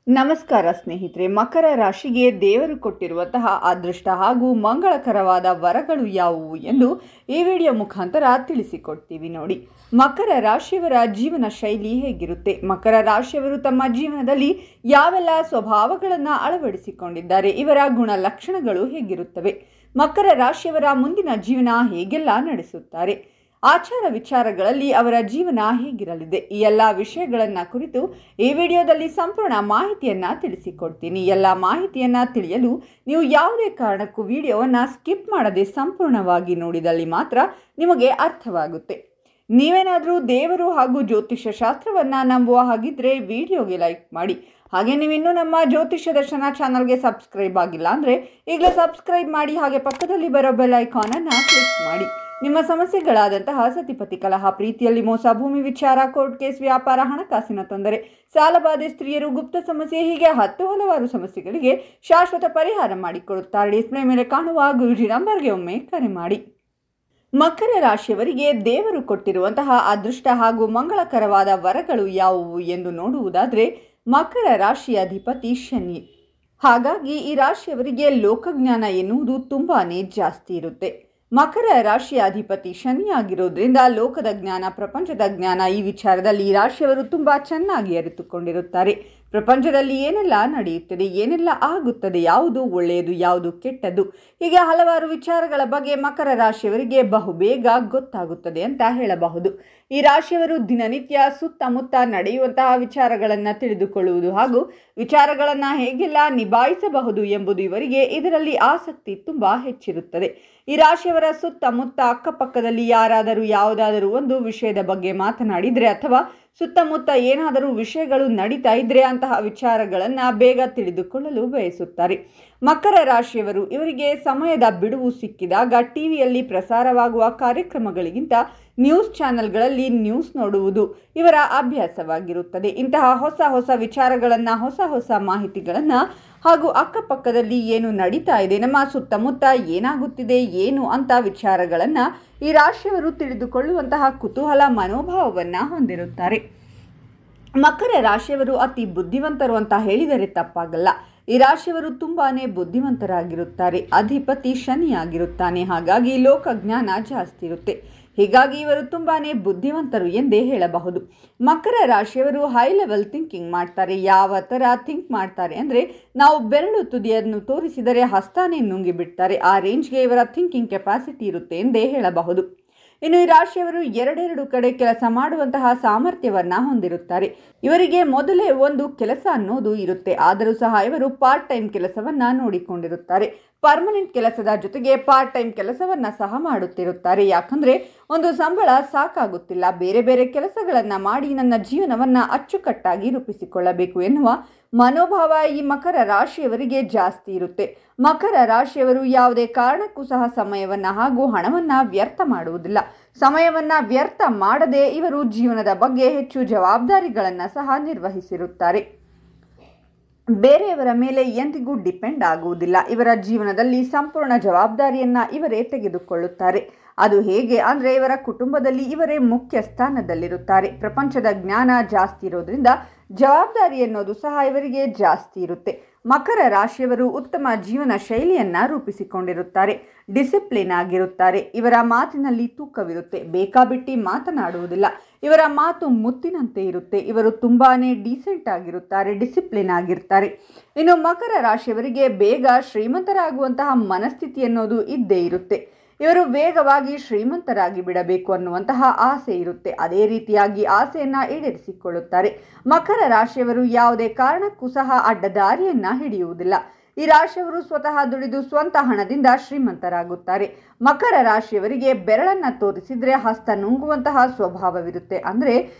ನಮಸ್ಕಾರ ಸ್ನೇಹಿತರೆ, ಮಕರ ರಾಶಿಗೆ ದೇವರು ಕೊಟ್ಟಿರುವಂತಹ ಅದೃಷ್ಟ ಹಾಗೂ ಮಂಗಳಕರವಾದ ವರಗಳು ಯಾವುವು ಎಂದು ಈ ವಿಡಿಯೋ ಮುಖಾಂತರ ತಿಳಿಸಿಕೊಡ್ತೀವಿ. ನೋಡಿ, ಮಕರ ರಾಶಿಯವರ ಜೀವನ ಶೈಲಿ ಹೇಗಿರುತ್ತೆ, ಮಕರ ರಾಶಿಯವರು ತಮ್ಮ ಜೀವನದಲ್ಲಿ ಯಾವೆಲ್ಲ ಸ್ವಭಾವಗಳನ್ನು ಅಳವಡಿಸಿಕೊಂಡಿದ್ದಾರೆ, ಇವರ ಗುಣಲಕ್ಷಣಗಳು ಹೇಗಿರುತ್ತವೆ, ಮಕರ ರಾಶಿಯವರ ಮುಂದಿನ ಜೀವನ ಹೇಗೆಲ್ಲ ನಡೆಸುತ್ತಾರೆ, ಆಚಾರ ವಿಚಾರಗಳಲ್ಲಿ ಅವರ ಜೀವನ ಹೇಗಿರಲಿದೆ, ಈ ಎಲ್ಲ ವಿಷಯಗಳನ್ನು ಕುರಿತು ಈ ವಿಡಿಯೋದಲ್ಲಿ ಸಂಪೂರ್ಣ ಮಾಹಿತಿಯನ್ನು ತಿಳಿಸಿಕೊಡ್ತೀನಿ. ಎಲ್ಲ ಮಾಹಿತಿಯನ್ನು ತಿಳಿಯಲು ನೀವು ಯಾವುದೇ ಕಾರಣಕ್ಕೂ ವಿಡಿಯೋವನ್ನು ಸ್ಕಿಪ್ ಮಾಡದೆ ಸಂಪೂರ್ಣವಾಗಿ ನೋಡಿದಲ್ಲಿ ಮಾತ್ರ ನಿಮಗೆ ಅರ್ಥವಾಗುತ್ತೆ. ನೀವೇನಾದರೂ ದೇವರು ಹಾಗೂ ಜ್ಯೋತಿಷ್ಯ ಶಾಸ್ತ್ರವನ್ನು ನಂಬುವ ಹಾಗಿದ್ರೆ ವಿಡಿಯೋಗೆ ಲೈಕ್ ಮಾಡಿ. ಹಾಗೆ ನೀವಿನ್ನೂ ನಮ್ಮ ಜ್ಯೋತಿಷ್ಯ ದರ್ಶನ ಚಾನಲ್ಗೆ ಸಬ್ಸ್ಕ್ರೈಬ್ ಆಗಿಲ್ಲ ಅಂದರೆ ಈಗಲೇ ಸಬ್ಸ್ಕ್ರೈಬ್ ಮಾಡಿ. ಹಾಗೆ ಪಕ್ಕದಲ್ಲಿ ಬರೋ ಬೆಲ್ ಐಕಾನನ್ನು ಕ್ಲಿಕ್ ಮಾಡಿ. ನಿಮ್ಮ ಸಮಸ್ಯೆಗಳಾದಂತಹ ಸತಿಪತಿ ಕಲಹ, ಪ್ರೀತಿಯಲ್ಲಿ ಮೋಸ, ಭೂಮಿ ವಿಚಾರ, ಕೋರ್ಟ್ ಕೇಸ್, ವ್ಯಾಪಾರ, ಹಣಕಾಸಿನ ತೊಂದರೆ, ಸಾಲಬಾಧೆ, ಸ್ತ್ರೀಯರು, ಗುಪ್ತ ಸಮಸ್ಯೆ, ಹೀಗೆ ಹಲವಾರು ಸಮಸ್ಯೆಗಳಿಗೆ ಶಾಶ್ವತ ಪರಿಹಾರ ಮಾಡಿಕೊಡುತ್ತಾರೆ. ಡಿಸ್ಪ್ಲೇ ಮೇಲೆ ಕಾಣುವ ಗುರುಜಿ ನಂಬರ್ಗೆ ಒಮ್ಮೆ ಕರೆ ಮಾಡಿ. ಮಕರ ರಾಶಿಯವರಿಗೆ ದೇವರು ಕೊಟ್ಟಿರುವಂತಹ ಅದೃಷ್ಟ ಹಾಗೂ ಮಂಗಳಕರವಾದ ವರಗಳು ಯಾವುವು ಎಂದು ನೋಡುವುದಾದರೆ, ಮಕರ ರಾಶಿಯ ಅಧಿಪತಿ ಶನಿ. ಹಾಗಾಗಿ ಈ ರಾಶಿಯವರಿಗೆ ಲೋಕಜ್ಞಾನ ಎನ್ನುವುದು ತುಂಬಾನೇ ಜಾಸ್ತಿ ಇರುತ್ತೆ. ಮಕರ ರಾಶಿಯ ಅಧಿಪತಿ ಶನಿ ಆಗಿರೋದ್ರಿಂದ ಲೋಕದ ಜ್ಞಾನ, ಪ್ರಪಂಚದ ಜ್ಞಾನ, ಈ ವಿಚಾರದಲ್ಲಿ ಈ ರಾಶಿಯವರು ತುಂಬ ಚೆನ್ನಾಗಿ ಅರಿತುಕೊಂಡಿರುತ್ತಾರೆ. ಪ್ರಪಂಚದಲ್ಲಿ ಏನೆಲ್ಲ ನಡೆಯುತ್ತದೆ, ಏನೆಲ್ಲ ಆಗುತ್ತದೆ, ಯಾವುದು ಒಳ್ಳೆಯದು, ಯಾವುದು ಕೆಟ್ಟದ್ದು, ಹೀಗೆ ಹಲವಾರು ವಿಚಾರಗಳ ಬಗ್ಗೆ ಮಕರ ರಾಶಿಯವರಿಗೆ ಬಹುಬೇಗ ಗೊತ್ತಾಗುತ್ತದೆ ಅಂತ ಹೇಳಬಹುದು. ಈ ರಾಶಿಯವರು ದಿನನಿತ್ಯ ಸುತ್ತಮುತ್ತ ನಡೆಯುವಂತಹ ವಿಚಾರಗಳನ್ನು ತಿಳಿದುಕೊಳ್ಳುವುದು ಹಾಗೂ ವಿಚಾರಗಳನ್ನು ಹೇಗೆಲ್ಲ ನಿಭಾಯಿಸಬಹುದು ಎಂಬುದು ಇವರಿಗೆ ಇದರಲ್ಲಿ ಆಸಕ್ತಿ ತುಂಬ ಹೆಚ್ಚಿರುತ್ತದೆ. ಈ ರಾಶಿಯವರ ಸುತ್ತಮುತ್ತ ಅಕ್ಕಪಕ್ಕದಲ್ಲಿ ಯಾರಾದರೂ ಯಾವುದಾದರೂ ಒಂದು ವಿಷಯದ ಬಗ್ಗೆ ಮಾತನಾಡಿದರೆ ಅಥವಾ ಸುತ್ತಮುತ್ತ ಏನಾದರೂ ವಿಷಯಗಳು ನಡೀತಾ ಇದ್ರೆ ಅಂತಹ ವಿಚಾರಗಳನ್ನು ಬೇಗ ತಿಳಿದುಕೊಳ್ಳಲು ಬಯಸುತ್ತಾರೆ. ಮಕರ ರಾಶಿಯವರು ಇವರಿಗೆ ಸಮಯದ ಬಿಡುವು ಸಿಕ್ಕಿದಾಗ ಟಿವಿಯಲ್ಲಿ ಪ್ರಸಾರವಾಗುವ ಕಾರ್ಯಕ್ರಮಗಳಿಗಿಂತ ನ್ಯೂಸ್ ಚಾನೆಲ್ಗಳಲ್ಲಿ ನ್ಯೂಸ್ ನೋಡುವುದು ಇವರ ಅಭ್ಯಾಸವಾಗಿರುತ್ತದೆ. ಇಂತಹ ಹೊಸ ವಿಚಾರಗಳನ್ನು, ಹೊಸ ಮಾಹಿತಿಗಳನ್ನು ಹಾಗೂ ಅಕ್ಕಪಕ್ಕದಲ್ಲಿ ಏನು ನಡೀತಾ ಇದೆ, ನಮ್ಮ ಸುತ್ತಮುತ್ತ ಏನಾಗುತ್ತಿದೆ ಏನು ಅಂತ ವಿಚಾರಗಳನ್ನು ಈ ರಾಶಿಯವರು ತಿಳಿದುಕೊಳ್ಳುವಂತಹ ಕುತೂಹಲ ಮನೋಭಾವವನ್ನು ಹೊಂದಿರುತ್ತಾರೆ. ಮಕರ ರಾಶಿಯವರು ಅತಿ ಬುದ್ಧಿವಂತರು ಅಂತ ಹೇಳಿದರೆ ತಪ್ಪಾಗಲ್ಲ. ಈ ರಾಶಿಯವರು ತುಂಬಾನೇ ಬುದ್ಧಿವಂತರಾಗಿರುತ್ತಾರೆ. ಅಧಿಪತಿ ಶನಿ ಆಗಿರುತ್ತಾನೆ. ಹಾಗಾಗಿ ಲೋಕಜ್ಞಾನ ಜಾಸ್ತಿ ಇರುತ್ತೆ. ಹೀಗಾಗಿ ಇವರು ತುಂಬಾನೇ ಬುದ್ಧಿವಂತರು ಎಂದೇ ಹೇಳಬಹುದು. ಮಕರ ರಾಶಿಯವರು ಹೈ ಲೆವೆಲ್ ಥಿಂಕಿಂಗ್ ಮಾಡ್ತಾರೆ. ಯಾವ ಥರ ಥಿಂಕ್ ಮಾಡ್ತಾರೆ ಅಂದರೆ, ನಾವು ಬೆರಳು ತುದಿಯನ್ನು ತೋರಿಸಿದರೆ ಹಸ್ತಾನೇ ನುಂಗಿ ಬಿಡ್ತಾರೆ. ಆ ರೇಂಜ್ಗೆ ಇವರ ಥಿಂಕಿಂಗ್ ಕೆಪಾಸಿಟಿ ಇರುತ್ತೆ ಎಂದೇ ಹೇಳಬಹುದು. ಇನ್ನು ಈ ರಾಶಿಯವರು ಎರಡೆರಡು ಕಡೆ ಕೆಲಸ ಮಾಡುವಂತಹ ಸಾಮರ್ಥ್ಯವನ್ನು ಹೊಂದಿರುತ್ತಾರೆ. ಇವರಿಗೆ ಮೊದಲೇ ಒಂದು ಕೆಲಸ ಅನ್ನೋದು ಇರುತ್ತೆ. ಆದರೂ ಸಹ ಇವರು ಪಾರ್ಟ್ ಟೈಮ್ ಕೆಲಸವನ್ನು ನೋಡಿಕೊಂಡಿರುತ್ತಾರೆ. ಪರ್ಮನೆಂಟ್ ಕೆಲಸದ ಜೊತೆಗೆ ಪಾರ್ಟ್ ಟೈಮ್ ಕೆಲಸವನ್ನು ಸಹ ಮಾಡುತ್ತಿರುತ್ತಾರೆ. ಯಾಕಂದರೆ ಒಂದು ಸಂಬಳ ಸಾಕಾಗುತ್ತಿಲ್ಲ, ಬೇರೆ ಬೇರೆ ಕೆಲಸಗಳನ್ನು ಮಾಡಿ ನನ್ನ ಜೀವನವನ್ನು ಅಚ್ಚುಕಟ್ಟಾಗಿ ರೂಪಿಸಿಕೊಳ್ಳಬೇಕು ಎನ್ನುವ ಮನೋಭಾವ ಈ ಮಕರ ರಾಶಿಯವರಿಗೆ ಜಾಸ್ತಿ ಇರುತ್ತೆ. ಮಕರ ರಾಶಿಯವರು ಯಾವುದೇ ಕಾರಣಕ್ಕೂ ಸಹ ಸಮಯವನ್ನು ಹಾಗೂ ಹಣವನ್ನು ವ್ಯರ್ಥ ಮಾಡುವುದಿಲ್ಲ. ಸಮಯವನ್ನು ವ್ಯರ್ಥ ಮಾಡದೆ ಇವರು ಜೀವನದ ಬಗ್ಗೆ ಹೆಚ್ಚು ಜವಾಬ್ದಾರಿಗಳನ್ನು ಸಹ ನಿರ್ವಹಿಸಿರುತ್ತಾರೆ. ಬೇರೆಯವರ ಮೇಲೆ ಎಂದಿಗೂ ಡಿಪೆಂಡ್ ಆಗುವುದಿಲ್ಲ. ಇವರ ಜೀವನದಲ್ಲಿ ಸಂಪೂರ್ಣ ಜವಾಬ್ದಾರಿಯನ್ನು ಇವರೇ ತೆಗೆದುಕೊಳ್ಳುತ್ತಾರೆ. ಅದು ಹೇಗೆ ಅಂದರೆ, ಇವರ ಕುಟುಂಬದಲ್ಲಿ ಇವರೇ ಮುಖ್ಯ ಸ್ಥಾನದಲ್ಲಿರುತ್ತಾರೆ. ಪ್ರಪಂಚದ ಜ್ಞಾನ ಜಾಸ್ತಿ ಇರೋದ್ರಿಂದ ಜವಾಬ್ದಾರಿ ಎನ್ನುವುದು ಸಹ ಇವರಿಗೆ ಜಾಸ್ತಿ ಇರುತ್ತೆ. ಮಕರ ರಾಶಿಯವರು ಉತ್ತಮ ಜೀವನ ಶೈಲಿಯನ್ನು ರೂಪಿಸಿಕೊಂಡಿರುತ್ತಾರೆ. ಡಿಸಿಪ್ಲಿನ್ ಆಗಿರುತ್ತಾರೆ. ಇವರ ಮಾತಿನಲ್ಲಿ ತೂಕವಿರುತ್ತೆ. ಬೇಕಾಬಿಟ್ಟಿ ಮಾತನಾಡುವುದಿಲ್ಲ. ಇವರ ಮಾತು ಮುತ್ತಿನಂತೆ ಇರುತ್ತೆ. ಇವರು ತುಂಬಾನೇ ಡೀಸೆಂಟ್ ಆಗಿರುತ್ತಾರೆ, ಡಿಸಿಪ್ಲಿನ್ ಆಗಿರ್ತಾರೆ. ಇನ್ನು ಮಕರ ರಾಶಿಯವರಿಗೆ ಬೇಗ ಶ್ರೀಮಂತರಾಗುವಂತಹ ಮನಸ್ಥಿತಿ ಅನ್ನೋದು ಇದ್ದೇ ಇರುತ್ತೆ. ಇವರು ವೇಗವಾಗಿ ಶ್ರೀಮಂತರಾಗಿ ಬಿಡಬೇಕು ಅನ್ನುವಂತಹ ಆಸೆ ಇರುತ್ತೆ. ಅದೇ ರೀತಿಯಾಗಿ ಆಸೆಯನ್ನು ಈಡೇರಿಸಿಕೊಳ್ಳುತ್ತಾರೆ. ಮಕರ ರಾಶಿಯವರು ಯಾವುದೇ ಕಾರಣಕ್ಕೂ ಸಹ ಅಡ್ಡದಾರಿಯನ್ನು ಹಿಡಿಯುವುದಿಲ್ಲ. ಈ ರಾಶಿಯವರು ಸ್ವತಃ ದುಡಿದು ಸ್ವಂತ ಹಣದಿಂದ ಶ್ರೀಮಂತರಾಗುತ್ತಾರೆ. ಮಕರ ರಾಶಿಯವರಿಗೆ ಬೆರಳನ್ನು ತೋರಿಸಿದರೆ ಹಸ್ತ ನುಂಗುವಂತಹ ಸ್ವಭಾವವಿರುತ್ತೆ. ಅಂದರೆ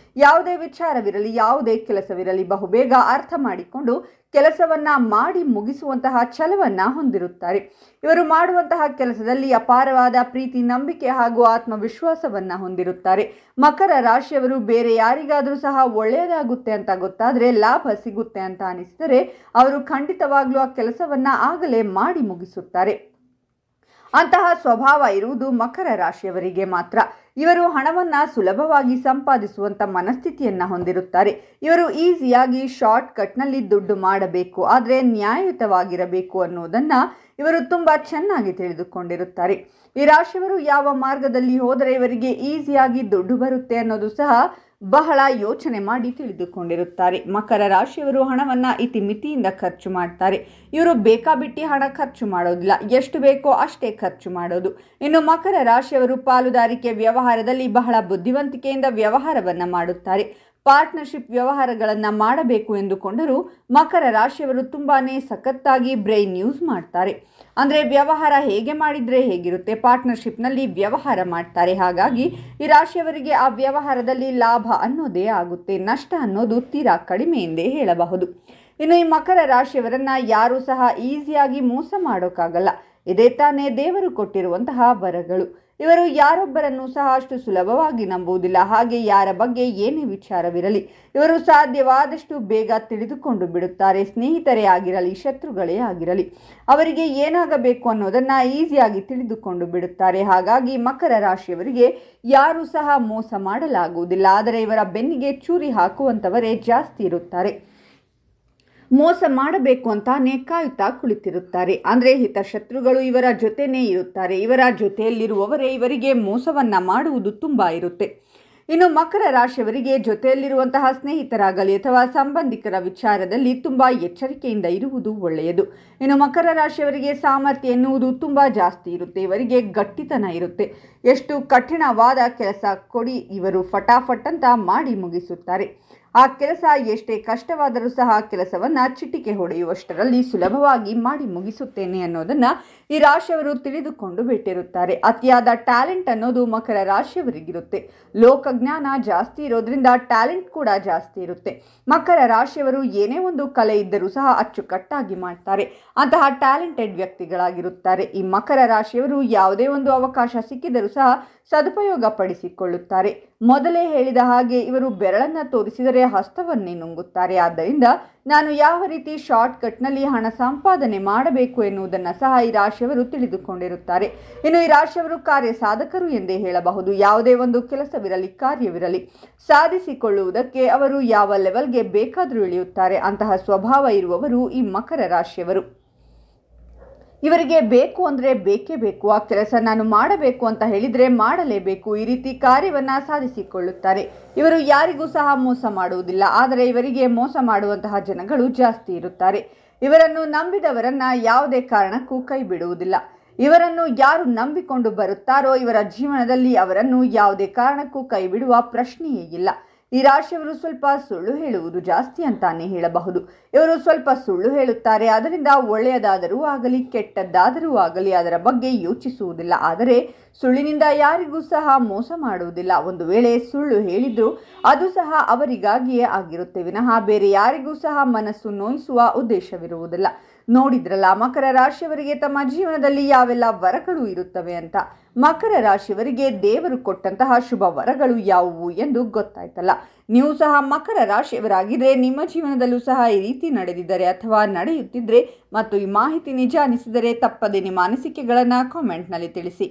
ಯಾವುದೇ ವಿಚಾರವಿರಲಿ, ಯಾವುದೇ ಕೆಲಸವಿರಲಿ ಬಹುಬೇಗ ಅರ್ಥ ಮಾಡಿಕೊಂಡು ಕೆಲಸವನ್ನು ಮಾಡಿ ಮುಗಿಸುವಂತಹ ಛಲವನ್ನು ಹೊಂದಿರುತ್ತಾರೆ. ಇವರು ಮಾಡುವಂತಹ ಕೆಲಸದಲ್ಲಿ ಅಪಾರವಾದ ಪ್ರೀತಿ, ನಂಬಿಕೆ ಹಾಗೂ ಆತ್ಮವಿಶ್ವಾಸವನ್ನು ಹೊಂದಿರುತ್ತಾರೆ. ಮಕರ ರಾಶಿಯವರು ಬೇರೆ ಯಾರಿಗಾದರೂ ಸಹ ಒಳ್ಳೆಯದಾಗುತ್ತೆ ಅಂತ ಗೊತ್ತಾದರೆ, ಲಾಭ ಸಿಗುತ್ತೆ ಅಂತ ಅನಿಸಿದರೆ ಅವರು ಖಂಡಿತವಾಗ್ಲೂ ಆ ಕೆಲಸವನ್ನು ಆಗಲೇ ಮಾಡಿ ಮುಗಿಸುತ್ತಾರೆ. ಅಂತಹ ಸ್ವಭಾವ ಇರುವುದು ಮಕರ ರಾಶಿಯವರಿಗೆ ಮಾತ್ರ. ಇವರು ಹಣವನ್ನು ಸುಲಭವಾಗಿ ಸಂಪಾದಿಸುವಂಥ ಮನಸ್ಥಿತಿಯನ್ನು ಹೊಂದಿರುತ್ತಾರೆ. ಇವರು ಈಸಿಯಾಗಿ ಶಾರ್ಟ್ ಕಟ್ನಲ್ಲಿ ದುಡ್ಡು ಮಾಡಬೇಕು, ಆದರೆ ನ್ಯಾಯಯುತವಾಗಿರಬೇಕು ಅನ್ನೋದನ್ನು ಇವರು ತುಂಬ ಚೆನ್ನಾಗಿ ತಿಳಿದುಕೊಂಡಿರುತ್ತಾರೆ. ಈ ರಾಶಿಯವರು ಯಾವ ಮಾರ್ಗದಲ್ಲಿ ಹೋದರೆ ಇವರಿಗೆ ಈಸಿಯಾಗಿ ದುಡ್ಡು ಬರುತ್ತೆ ಅನ್ನೋದು ಸಹ ಬಹಳ ಯೋಚನೆ ಮಾಡಿ ತಿಳಿದುಕೊಂಡಿರುತ್ತಾರೆ. ಮಕರ ರಾಶಿಯವರು ಹಣವನ್ನು ಇತಿಮಿತಿಯಿಂದ ಖರ್ಚು ಮಾಡ್ತಾರೆ. ಇವರು ಬೇಕಾಬಿಟ್ಟಿ ಹಣ ಖರ್ಚು ಮಾಡೋದಿಲ್ಲ, ಎಷ್ಟು ಬೇಕೋ ಅಷ್ಟೇ ಖರ್ಚು ಮಾಡೋದು. ಇನ್ನು ಮಕರ ರಾಶಿಯವರು ಪಾಲುದಾರಿಕೆ ವ್ಯವಹಾರದಲ್ಲಿ ಬಹಳ ಬುದ್ಧಿವಂತಿಕೆಯಿಂದ ವ್ಯವಹಾರವನ್ನು ಮಾಡುತ್ತಾರೆ. ಪಾರ್ಟ್ನರ್ಶಿಪ್ ವ್ಯವಹಾರಗಳನ್ನು ಮಾಡಬೇಕು ಎಂದುಕೊಂಡರೂ ಮಕರ ರಾಶಿಯವರು ತುಂಬಾ ಸಖತ್ತಾಗಿ ಬ್ರೈನ್ ಯೂಸ್ ಮಾಡ್ತಾರೆ. ಅಂದರೆ ವ್ಯವಹಾರ ಹೇಗೆ ಮಾಡಿದರೆ ಹೇಗಿರುತ್ತೆ, ಪಾರ್ಟ್ನರ್ಶಿಪ್ನಲ್ಲಿ ವ್ಯವಹಾರ ಮಾಡ್ತಾರೆ. ಹಾಗಾಗಿ ಈ ರಾಶಿಯವರಿಗೆ ಆ ವ್ಯವಹಾರದಲ್ಲಿ ಲಾಭ ಅನ್ನೋದೇ ಆಗುತ್ತೆ, ನಷ್ಟ ಅನ್ನೋದು ತೀರಾ ಕಡಿಮೆ ಎಂದೇ ಹೇಳಬಹುದು. ಇನ್ನು ಈ ಮಕರ ರಾಶಿಯವರನ್ನು ಯಾರೂ ಸಹ ಈಸಿಯಾಗಿ ಮೋಸ ಮಾಡೋಕ್ಕಾಗಲ್ಲ. ಇದೇ ತಾನೇ ದೇವರು ಕೊಟ್ಟಿರುವಂತಹ ವರಗಳು. ಇವರು ಯಾರೊಬ್ಬರನ್ನು ಸಹ ಅಷ್ಟು ಸುಲಭವಾಗಿ ನಂಬುವುದಿಲ್ಲ. ಹಾಗೆ ಯಾರ ಬಗ್ಗೆ ಏನೇ ವಿಚಾರವಿರಲಿ ಇವರು ಸಾಧ್ಯವಾದಷ್ಟು ಬೇಗ ತಿಳಿದುಕೊಂಡು ಬಿಡುತ್ತಾರೆ. ಸ್ನೇಹಿತರೇ ಆಗಿರಲಿ, ಶತ್ರುಗಳೇ ಆಗಿರಲಿ, ಅವರಿಗೆ ಏನಾಗಬೇಕು ಅನ್ನೋದನ್ನು ಈಸಿಯಾಗಿ ತಿಳಿದುಕೊಂಡು ಬಿಡುತ್ತಾರೆ. ಹಾಗಾಗಿ ಮಕರ ರಾಶಿಯವರಿಗೆ ಯಾರೂ ಸಹ ಮೋಸ ಮಾಡಲಾಗುವುದಿಲ್ಲ. ಆದರೆ ಇವರ ಬೆನ್ನಿಗೆ ಚೂರಿ ಹಾಕುವಂಥವರೇ ಜಾಸ್ತಿ ಇರುತ್ತಾರೆ. ಮೋಸ ಮಾಡಬೇಕು ಅಂತಾನೆ ಕಾಯುತ್ತಾ ಕುಳಿತಿರುತ್ತಾರೆ. ಅಂದರೆ ಹಿತಶತ್ರುಗಳು ಇವರ ಜೊತೆನೇ ಇರುತ್ತಾರೆ. ಇವರ ಜೊತೆಯಲ್ಲಿರುವವರೇ ಇವರಿಗೆ ಮೋಸವನ್ನು ಮಾಡುವುದು ತುಂಬ ಇರುತ್ತೆ. ಇನ್ನು ಮಕರ ರಾಶಿಯವರಿಗೆ ಜೊತೆಯಲ್ಲಿರುವಂತಹ ಸ್ನೇಹಿತರಾಗಲಿ ಅಥವಾ ಸಂಬಂಧಿಕರ ವಿಚಾರದಲ್ಲಿ ತುಂಬ ಎಚ್ಚರಿಕೆಯಿಂದ ಇರುವುದು ಒಳ್ಳೆಯದು. ಇನ್ನು ಮಕರ ರಾಶಿಯವರಿಗೆ ಸಾಮರ್ಥ್ಯ ಎನ್ನುವುದು ತುಂಬ ಜಾಸ್ತಿ ಇರುತ್ತೆ. ಇವರಿಗೆ ಗಟ್ಟಿತನ ಇರುತ್ತೆ. ಎಷ್ಟು ಕಠಿಣವಾದ ಕೆಲಸ ಕೊಡಿ ಇವರು ಫಟಾಫಟ್ ಅಂತ ಮಾಡಿ ಮುಗಿಸುತ್ತಾರೆ. ಆ ಕೆಲಸ ಎಷ್ಟೇ ಕಷ್ಟವಾದರೂ ಸಹ ಕೆಲಸವನ್ನು ಚಿಟಿಕೆ ಹೊಡೆಯುವಷ್ಟರಲ್ಲಿ ಸುಲಭವಾಗಿ ಮಾಡಿ ಮುಗಿಸುತ್ತೇನೆ ಅನ್ನೋದನ್ನು ಈ ರಾಶಿಯವರು ತಿಳಿದುಕೊಂಡು ಬಿಟ್ಟಿರುತ್ತಾರೆ. ಅತಿಯಾದ ಟ್ಯಾಲೆಂಟ್ ಅನ್ನೋದು ಮಕರ ರಾಶಿಯವರಿಗಿರುತ್ತೆ. ಲೋಕಜ್ಞಾನ ಜಾಸ್ತಿ ಇರೋದ್ರಿಂದ ಟ್ಯಾಲೆಂಟ್ ಕೂಡ ಜಾಸ್ತಿ ಇರುತ್ತೆ. ಮಕರ ರಾಶಿಯವರು ಏನೇ ಒಂದು ಕಲೆ ಇದ್ದರೂ ಸಹ ಅಚ್ಚುಕಟ್ಟಾಗಿ ಮಾಡ್ತಾರೆ. ಅಂತಹ ಟ್ಯಾಲೆಂಟೆಡ್ ವ್ಯಕ್ತಿಗಳಾಗಿರುತ್ತಾರೆ. ಈ ಮಕರ ರಾಶಿಯವರು ಯಾವುದೇ ಒಂದು ಅವಕಾಶ ಸಿಕ್ಕಿದರೂ ಸಹ ಸದುಪಯೋಗ ಪಡಿಸಿಕೊಳ್ಳುತ್ತಾರೆ. ಮೊದಲೇ ಹೇಳಿದ ಹಾಗೆ ಇವರು ಬೆರಳನ್ನು ತೋರಿಸಿದರೆ ಹಸ್ತವನ್ನೇ ನುಂಗುತ್ತಾರೆ. ಆದ್ದರಿಂದ ನಾನು ಯಾವ ರೀತಿ ಶಾರ್ಟ್ ಕಟ್ನಲ್ಲಿ ಹಣ ಸಂಪಾದನೆ ಮಾಡಬೇಕು ಎನ್ನುವುದನ್ನು ಸಹ ಈ ರಾಶಿಯವರು ತಿಳಿದುಕೊಂಡಿರುತ್ತಾರೆ. ಇನ್ನು ಈ ರಾಶಿಯವರು ಕಾರ್ಯ ಸಾಧಕರು ಎಂದೇ ಹೇಳಬಹುದು. ಯಾವುದೇ ಒಂದು ಕೆಲಸವಿರಲಿ, ಕಾರ್ಯವಿರಲಿ, ಸಾಧಿಸಿಕೊಳ್ಳುವುದಕ್ಕೆ ಅವರು ಯಾವ ಲೆವೆಲ್ಗೆ ಬೇಕಾದರೂ ಇಳಿಯುತ್ತಾರೆ. ಅಂತಹ ಸ್ವಭಾವ ಇರುವವರು ಈ ಮಕರ ರಾಶಿಯವರು. ಇವರಿಗೆ ಬೇಕು ಅಂದರೆ ಬೇಕೇ ಬೇಕು. ಆ ಕೆಲಸ ನಾನು ಮಾಡಬೇಕು ಅಂತ ಹೇಳಿದರೆ ಮಾಡಲೇಬೇಕು. ಈ ರೀತಿ ಕಾರ್ಯವನ್ನು ಸಾಧಿಸಿಕೊಳ್ಳುತ್ತಾರೆ. ಇವರು ಯಾರಿಗೂ ಸಹ ಮೋಸ ಮಾಡುವುದಿಲ್ಲ. ಆದರೆ ಇವರಿಗೆ ಮೋಸ ಮಾಡುವಂತಹ ಜನಗಳು ಜಾಸ್ತಿ ಇರುತ್ತಾರೆ. ಇವರನ್ನು ನಂಬಿದವರನ್ನು ಯಾವುದೇ ಕಾರಣಕ್ಕೂ ಕೈ ಬಿಡುವುದಿಲ್ಲ. ಇವರನ್ನು ಯಾರು ನಂಬಿಕೊಂಡು ಬರುತ್ತಾರೋ ಇವರ ಜೀವನದಲ್ಲಿ ಅವರನ್ನು ಯಾವುದೇ ಕಾರಣಕ್ಕೂ ಕೈ ಬಿಡುವ ಪ್ರಶ್ನೆಯೇ ಇಲ್ಲ. ಈ ರಾಶಿಯವರು ಸ್ವಲ್ಪ ಸುಳ್ಳು ಹೇಳುವುದು ಜಾಸ್ತಿ ಅಂತಾನೆ ಹೇಳಬಹುದು. ಇವರು ಸ್ವಲ್ಪ ಸುಳ್ಳು ಹೇಳುತ್ತಾರೆ. ಅದರಿಂದ ಒಳ್ಳೆಯದಾದರೂ ಆಗಲಿ, ಕೆಟ್ಟದ್ದಾದರೂ ಆಗಲಿ ಅದರ ಬಗ್ಗೆ ಯೋಚಿಸುವುದಿಲ್ಲ. ಆದರೆ ಸುಳ್ಳಿನಿಂದ ಯಾರಿಗೂ ಸಹ ಮೋಸ ಮಾಡುವುದಿಲ್ಲ. ಒಂದು ವೇಳೆ ಸುಳ್ಳು ಹೇಳಿದರೂ ಅದು ಸಹ ಅವರಿಗಾಗಿಯೇ ಆಗಿರುತ್ತೆ ವಿನಃ ಬೇರೆ ಯಾರಿಗೂ ಸಹ ಮನಸ್ಸು ನೋಯಿಸುವ ಉದ್ದೇಶವಿರುವುದಿಲ್ಲ. ನೋಡಿದ್ರಲ್ಲ ಮಕರ ರಾಶಿಯವರಿಗೆ ತಮ್ಮ ಜೀವನದಲ್ಲಿ ಯಾವೆಲ್ಲ ವರಗಳು ಇರುತ್ತವೆ ಅಂತ. ಮಕರ ರಾಶಿಯವರಿಗೆ ದೇವರು ಕೊಟ್ಟಂತಹ ಶುಭ ವರಗಳು ಯಾವುವು ಎಂದು ಗೊತ್ತಾಯ್ತಲ್ಲ. ನೀವು ಸಹ ಮಕರ ರಾಶಿಯವರಾಗಿದ್ದರೆ ನಿಮ್ಮ ಜೀವನದಲ್ಲೂ ಸಹ ಈ ರೀತಿ ನಡೆದಿದ್ದರೆ ಅಥವಾ ನಡೆಯುತ್ತಿದ್ದರೆ ಮತ್ತು ಈ ಮಾಹಿತಿ ನಿಜ ಅನಿಸಿದರೆ ತಪ್ಪದೆ ನಿಮ್ಮ ಅನಿಸಿಕೆಗಳನ್ನು ಕಾಮೆಂಟ್ನಲ್ಲಿ ತಿಳಿಸಿ.